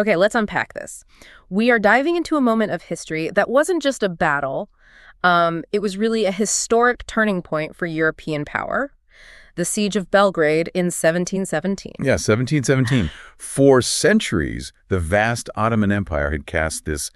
Okay, let's unpack this. We are diving into a moment of history that wasn't just a battle. It was really a historic turning point for European power. The Siege of Belgrade in 1717. Yeah, 1717. For centuries, the vast Ottoman Empire had cast this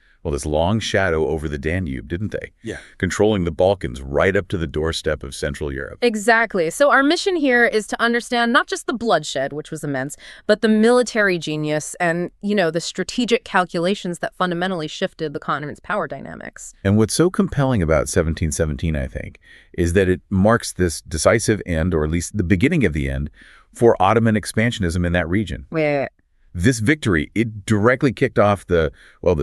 long shadow over the Danube, didn't they? Yeah. Controlling the Balkans right up to the doorstep of Central Europe. Exactly. So our mission here is to understand not just the bloodshed, which was immense, but the military genius and, the strategic calculations that fundamentally shifted the continent's power dynamics. And what's so compelling about 1717, I think, is that it marks this decisive end, or at least the beginning of the end, for Ottoman expansionism in that region. Wait. This victory, it directly kicked off the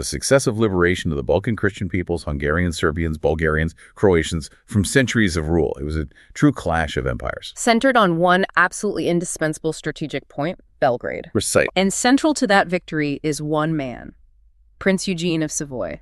successive liberation of the Balkan Christian peoples, Hungarians, Serbians, Bulgarians, Croatians, from centuries of rule. It was a true clash of empires. Centered on one absolutely indispensable strategic point, Belgrade. Recite. And central to that victory is one man, Prince Eugene of Savoy.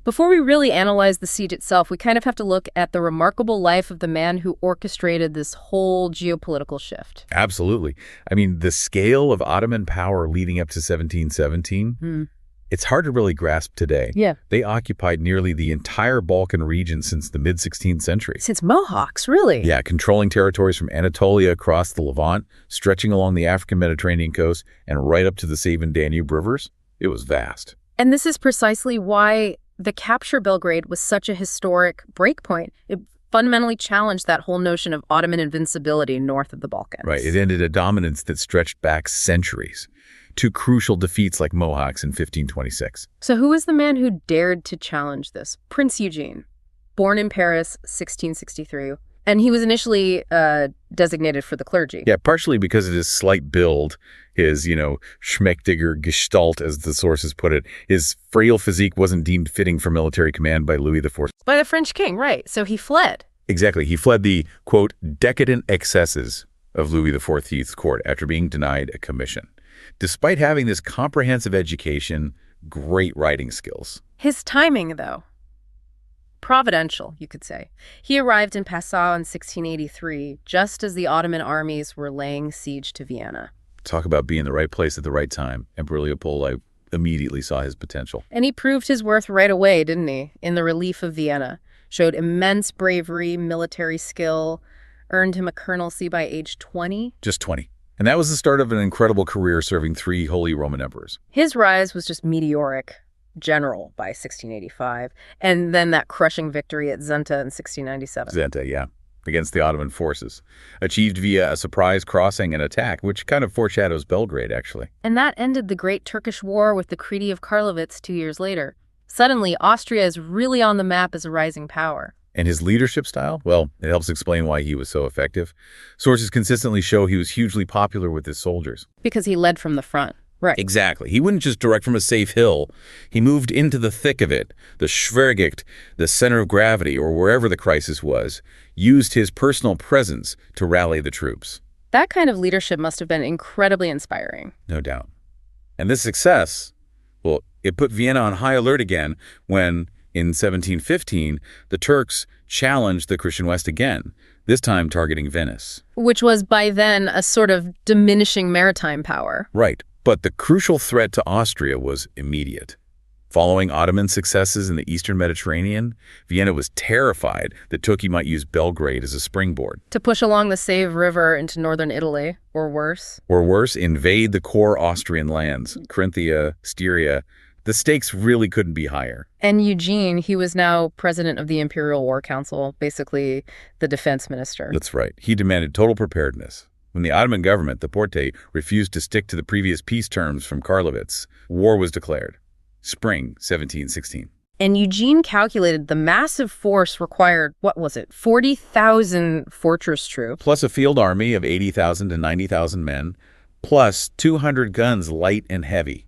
Before we really analyze the siege itself, we kind of have to look at the remarkable life of the man who orchestrated this whole geopolitical shift. Absolutely. I mean, the scale of Ottoman power leading up to 1717, it's hard to really grasp today. Yeah. They occupied nearly the entire Balkan region since the mid-16th century. Since Mohawks, really? Yeah, controlling territories from Anatolia across the Levant, stretching along the African Mediterranean coast, and right up to the Save and Danube rivers. It was vast. And this is precisely why the capture Belgrade was such a historic breakpoint. It fundamentally challenged that whole notion of Ottoman invincibility north of the Balkans. Right. It ended a dominance that stretched back centuries to crucial defeats like Mohawks in 1526. So who was the man who dared to challenge this? Prince Eugene, born in Paris, 1663. And he was initially designated for the clergy. Yeah, partially because of his slight build, his, Schmechtiger Gestalt, as the sources put it. His frail physique wasn't deemed fitting for military command by Louis IV. By the French king, right. So he fled. Exactly. He fled the, quote, decadent excesses of Louis XIV's court after being denied a commission. Despite having this comprehensive education, great writing skills. His timing, though. Providential, you could say. He arrived in Passau in 1683, just as the Ottoman armies were laying siege to Vienna. Talk about being in the right place at the right time. Emperor Leopold immediately saw his potential. And he proved his worth right away, didn't he? In the relief of Vienna. Showed immense bravery, military skill, earned him a colonelcy by age 20. Just 20. And that was the start of an incredible career serving 3 Holy Roman emperors. His rise was just meteoric. General by 1685, and then that crushing victory at Zenta in 1697. Zenta, yeah, against the Ottoman forces, achieved via a surprise crossing and attack, which kind of foreshadows Belgrade, actually. And that ended the Great Turkish War with the Treaty of Karlowitz 2 years later. Suddenly, Austria is really on the map as a rising power. And his leadership style? Well, it helps explain why he was so effective. Sources consistently show he was hugely popular with his soldiers. Because he led from the front. Right. Exactly. He wouldn't just direct from a safe hill. He moved into the thick of it, the Schwergewicht, the center of gravity, or wherever the crisis was, used his personal presence to rally the troops. That kind of leadership must have been incredibly inspiring. No doubt. And this success, well, it put Vienna on high alert again when, in 1715, the Turks challenged the Christian West again, this time targeting Venice. Which was by then a sort of diminishing maritime power. Right. But the crucial threat to Austria was immediate. Following Ottoman successes in the Eastern Mediterranean, Vienna was terrified that Turkey might use Belgrade as a springboard. To push along the Save River into northern Italy, or worse. Or worse, invade the core Austrian lands, Carinthia, Styria. The stakes really couldn't be higher. And Eugene, he was now president of the Imperial War Council, basically the defense minister. That's right. He demanded total preparedness. When the Ottoman government, the Porte, refused to stick to the previous peace terms from Karlowitz, war was declared. Spring 1716. And Eugene calculated the massive force required, 40,000 fortress troops. Plus a field army of 80,000 to 90,000 men, plus 200 guns light and heavy,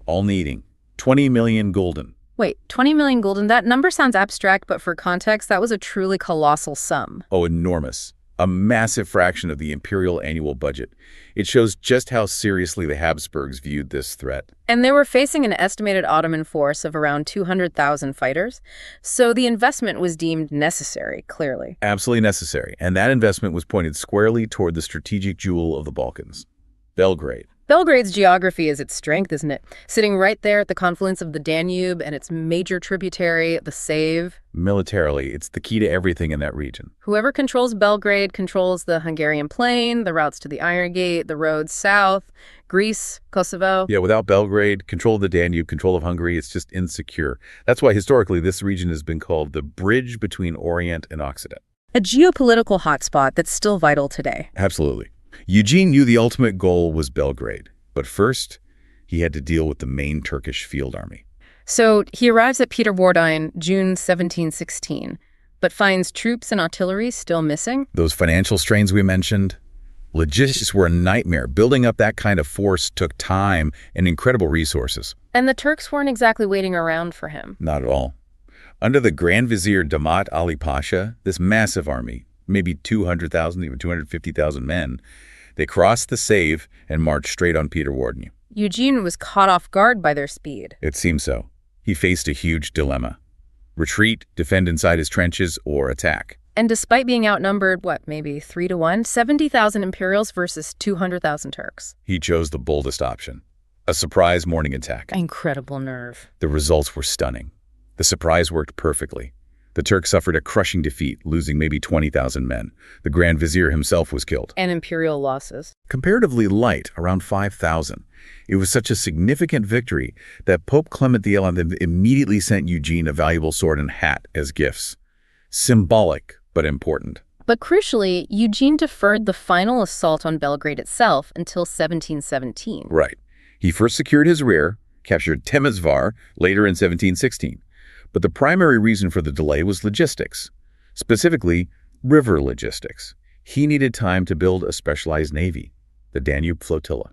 all needing 20 million gulden. Wait, 20 million gulden? That number sounds abstract, but for context, that was a truly colossal sum. Oh, enormous. A massive fraction of the imperial annual budget. It shows just how seriously the Habsburgs viewed this threat. And they were facing an estimated Ottoman force of around 200,000 fighters, so the investment was deemed necessary, clearly. Absolutely necessary, and that investment was pointed squarely toward the strategic jewel of the Balkans, Belgrade. Belgrade's geography is its strength, isn't it? Sitting right there at the confluence of the Danube and its major tributary, the Save. Militarily, it's the key to everything in that region. Whoever controls Belgrade controls the Hungarian plain, the routes to the Iron Gate, the roads south, Greece, Kosovo. Yeah, without Belgrade, control of the Danube, control of Hungary, it's just insecure. That's why historically this region has been called the bridge between Orient and Occident. A geopolitical hotspot that's still vital today. Absolutely. Eugene knew the ultimate goal was Belgrade, but first, he had to deal with the main Turkish field army. So he arrives at Peterwardein, June 1716, but finds troops and artillery still missing. Those financial strains we mentioned, logistics were a nightmare. Building up that kind of force took time and incredible resources. And the Turks weren't exactly waiting around for him. Not at all. Under the Grand Vizier Damat Ali Pasha, this massive army, maybe 200,000, even 250,000 men, they crossed the Save and marched straight on Peterwardein. Eugene was caught off guard by their speed. It seems so. He faced a huge dilemma. Retreat, defend inside his trenches, or attack. And despite being outnumbered, maybe 3-1, 70,000 Imperials versus 200,000 Turks. He chose the boldest option, a surprise morning attack. Incredible nerve. The results were stunning. The surprise worked perfectly. The Turks suffered a crushing defeat, losing maybe 20,000 men. The Grand Vizier himself was killed. And Imperial losses. Comparatively light, around 5,000. It was such a significant victory that Pope Clement XI immediately sent Eugene a valuable sword and hat as gifts. Symbolic, but important. But crucially, Eugene deferred the final assault on Belgrade itself until 1717. Right. He first secured his rear, captured Temesvar later in 1716. But the primary reason for the delay was logistics, specifically river logistics. He needed time to build a specialized navy, the Danube Flotilla.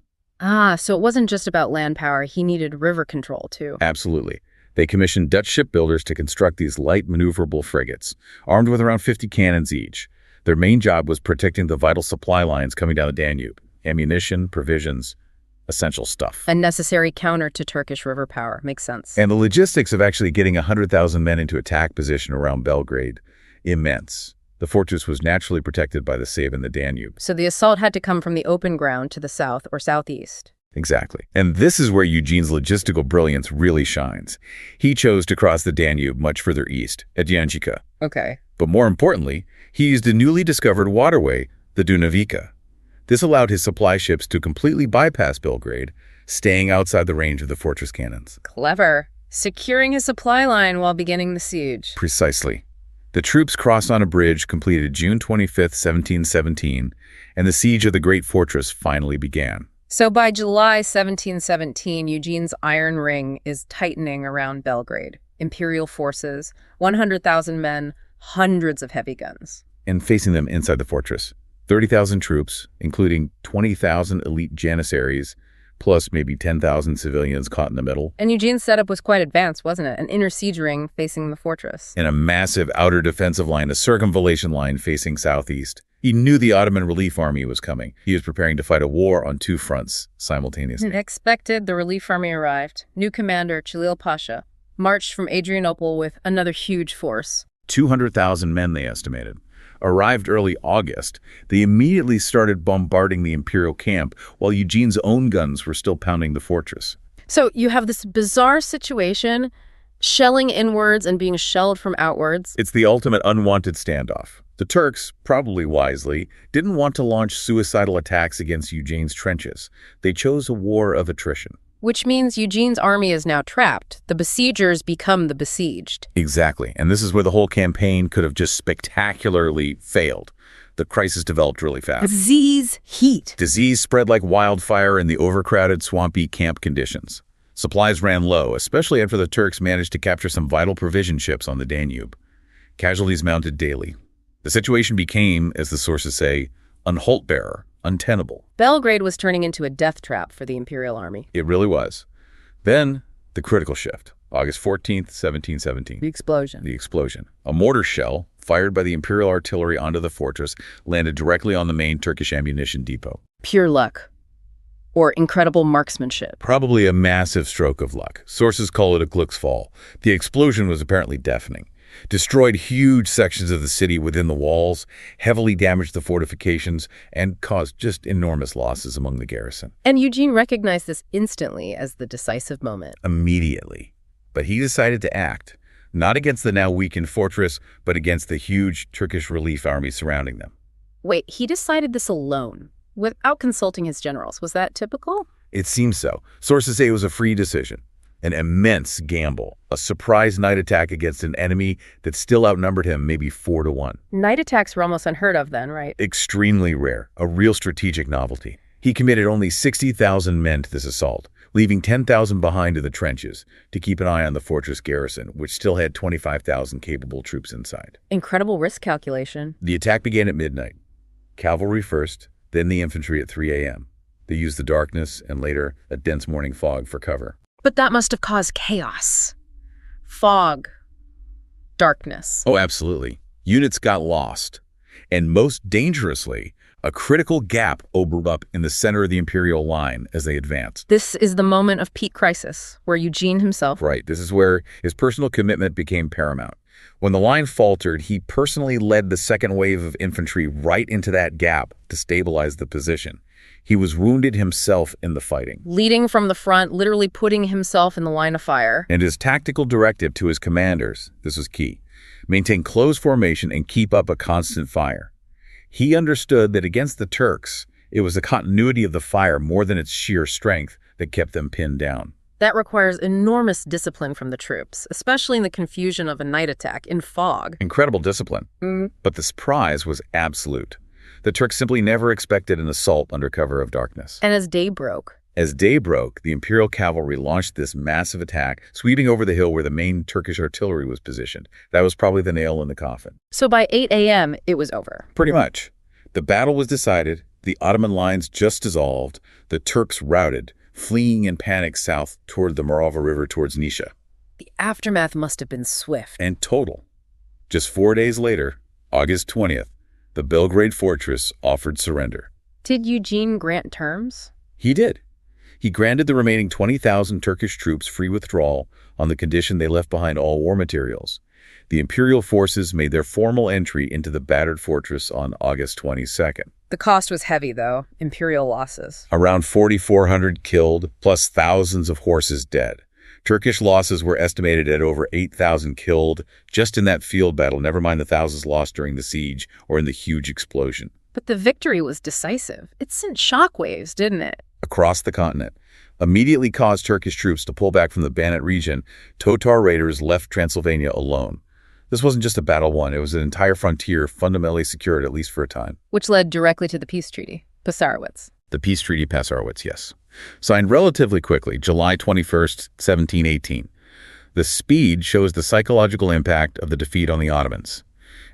So it wasn't just about land power. He needed river control, too. Absolutely. They commissioned Dutch shipbuilders to construct these light maneuverable frigates, armed with around 50 cannons each. Their main job was protecting the vital supply lines coming down the Danube, ammunition, provisions, essential stuff. A necessary counter to Turkish river power. Makes sense. And the logistics of actually getting 100,000 men into attack position around Belgrade, immense. The fortress was naturally protected by the Save and the Danube. So the assault had to come from the open ground to the south or southeast. Exactly. And this is where Eugene's logistical brilliance really shines. He chose to cross the Danube much further east, at Janjica. Okay. But more importantly, he used a newly discovered waterway, the Dunavica. This allowed his supply ships to completely bypass Belgrade, staying outside the range of the fortress cannons. Clever. Securing his supply line while beginning the siege. Precisely. The troops crossed on a bridge completed June 25, 1717, and the siege of the great fortress finally began. So by July 1717, Eugene's Iron Ring is tightening around Belgrade. Imperial forces, 100,000 men, hundreds of heavy guns. And facing them inside the fortress, 30,000 troops, including 20,000 elite janissaries, plus maybe 10,000 civilians caught in the middle. And Eugene's setup was quite advanced, wasn't it? An inner siege ring facing the fortress. And a massive outer defensive line, a circumvallation line facing southeast. He knew the Ottoman relief army was coming. He was preparing to fight a war on two fronts simultaneously. Expected, the relief army arrived. New commander, Chalil Pasha, marched from Adrianople with another huge force. 200,000 men, they estimated. Arrived early August, they immediately started bombarding the imperial camp while Eugene's own guns were still pounding the fortress. So you have this bizarre situation, shelling inwards and being shelled from outwards. It's the ultimate unwanted standoff. The Turks, probably wisely, didn't want to launch suicidal attacks against Eugene's trenches. They chose a war of attrition. Which means Eugene's army is now trapped. The besiegers become the besieged. Exactly. And this is where the whole campaign could have just spectacularly failed. The crisis developed really fast. Disease, heat. Disease spread like wildfire in the overcrowded, swampy camp conditions. Supplies ran low, especially after the Turks managed to capture some vital provision ships on the Danube. Casualties mounted daily. The situation became, as the sources say, unhaltbearer, untenable. Belgrade was turning into a death trap for the imperial army. It really was. Then, the critical shift, August 14th, 1717. The explosion. The explosion. A mortar shell, fired by the imperial artillery onto the fortress, landed directly on the main Turkish ammunition depot. Pure luck. Or incredible marksmanship. Probably a massive stroke of luck. Sources call it a Gluck's fall. The explosion was apparently deafening. destroyed huge sections of the city within the walls, heavily damaged the fortifications, and caused just enormous losses among the garrison. And Eugene recognized this instantly as the decisive moment. Immediately. But he decided to act, not against the now weakened fortress, but against the huge Turkish relief army surrounding them. Wait, he decided this alone, without consulting his generals. Was that typical? It seems so. Sources say it was a free decision. An immense gamble, a surprise night attack against an enemy that still outnumbered him maybe 4-1. Night attacks were almost unheard of then, right? Extremely rare, a real strategic novelty. He committed only 60,000 men to this assault, leaving 10,000 behind in the trenches to keep an eye on the fortress garrison, which still had 25,000 capable troops inside. Incredible risk calculation. The attack began at midnight. Cavalry first, then the infantry at 3 a.m. They used the darkness and later a dense morning fog for cover. But that must have caused chaos. Fog. Darkness. Oh, absolutely. Units got lost. And most dangerously, a critical gap opened up in the center of the imperial line as they advanced. This is the moment of peak crisis, where Eugene himself... Right. This is where his personal commitment became paramount. When the line faltered, he personally led the second wave of infantry right into that gap to stabilize the position. He was wounded himself in the fighting. Leading from the front, literally putting himself in the line of fire. And his tactical directive to his commanders, this was key, maintain close formation and keep up a constant fire. He understood that against the Turks, it was the continuity of the fire more than its sheer strength that kept them pinned down. That requires enormous discipline from the troops, especially in the confusion of a night attack in fog. Incredible discipline. But the surprise was absolute. The Turks simply never expected an assault under cover of darkness. And as day broke, the imperial cavalry launched this massive attack, sweeping over the hill where the main Turkish artillery was positioned. That was probably the nail in the coffin. So by 8 a.m., it was over. Pretty much. The battle was decided, the Ottoman lines just dissolved, the Turks routed, fleeing in panic south toward the Morava River towards Nisha. The aftermath must have been swift. And total. Just 4 days later, August 20th, the Belgrade fortress offered surrender. Did Eugene grant terms? He did. He granted the remaining 20,000 Turkish troops free withdrawal on the condition they left behind all war materials. The imperial forces made their formal entry into the battered fortress on August 22nd. The cost was heavy, though. Imperial losses. Around 4,400 killed, plus thousands of horses dead. Turkish losses were estimated at over 8,000 killed just in that field battle, never mind the thousands lost during the siege or in the huge explosion. But the victory was decisive. It sent shockwaves, didn't it? Across the continent, immediately caused Turkish troops to pull back from the Banat region. Tatar raiders left Transylvania alone. This wasn't just a battle won, it was an entire frontier fundamentally secured, at least for a time. Which led directly to the peace treaty, Passarowitz. The peace treaty Passarowitz, yes. Signed relatively quickly, July 21st, 1718. The speed shows the psychological impact of the defeat on the Ottomans.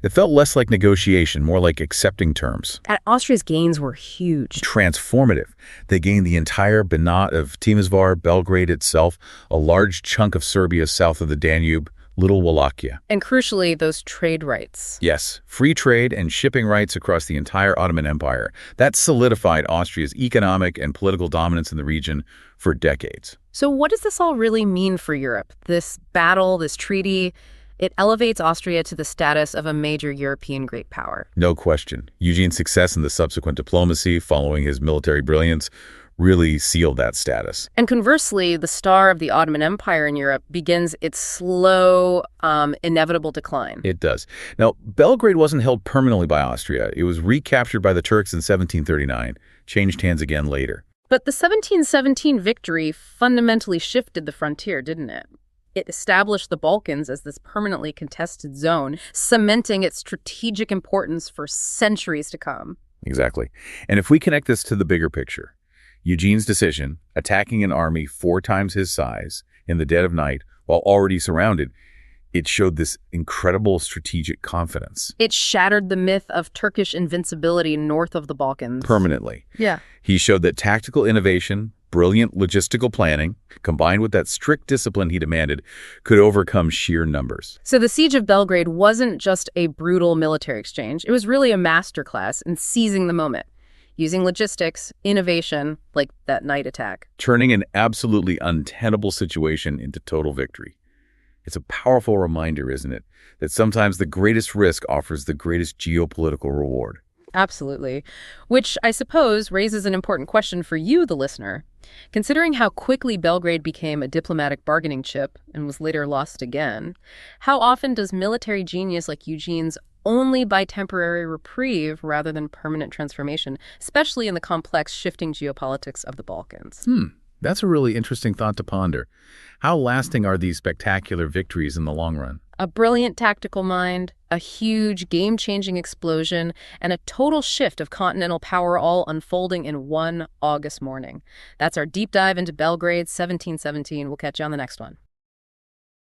It felt less like negotiation, more like accepting terms. And Austria's gains were huge. Transformative. They gained the entire Banat of Timișoara, Belgrade itself, a large chunk of Serbia south of the Danube, Little Wallachia. And crucially, those trade rights. Yes, free trade and shipping rights across the entire Ottoman Empire. That solidified Austria's economic and political dominance in the region for decades. So what does this all really mean for Europe? This battle, this treaty, it elevates Austria to the status of a major European great power. No question. Eugene's success in the subsequent diplomacy following his military brilliance really sealed that status. And conversely, the star of the Ottoman Empire in Europe begins its slow, inevitable decline. It does. Now, Belgrade wasn't held permanently by Austria. It was recaptured by the Turks in 1739, changed hands again later. But the 1717 victory fundamentally shifted the frontier, didn't it? It established the Balkans as this permanently contested zone, cementing its strategic importance for centuries to come. Exactly. And if we connect this to the bigger picture, Eugene's decision, attacking an army 4 times his size in the dead of night while already surrounded, it showed this incredible strategic confidence. It shattered the myth of Turkish invincibility north of the Balkans. Permanently. Yeah. He showed that tactical innovation, brilliant logistical planning, combined with that strict discipline he demanded, could overcome sheer numbers. So the Siege of Belgrade wasn't just a brutal military exchange. It was really a masterclass in seizing the moment, using logistics, innovation, like that night attack. Turning an absolutely untenable situation into total victory. It's a powerful reminder, isn't it, that sometimes the greatest risk offers the greatest geopolitical reward. Absolutely. Which I suppose raises an important question for you, the listener. Considering how quickly Belgrade became a diplomatic bargaining chip and was later lost again, how often does military genius like Eugene's only buy temporary reprieve rather than permanent transformation, especially in the complex, shifting geopolitics of the Balkans? That's a really interesting thought to ponder. How lasting are these spectacular victories in the long run? A brilliant tactical mind, a huge game-changing explosion, and a total shift of continental power all unfolding in one August morning. That's our deep dive into Belgrade 1717. We'll catch you on the next one.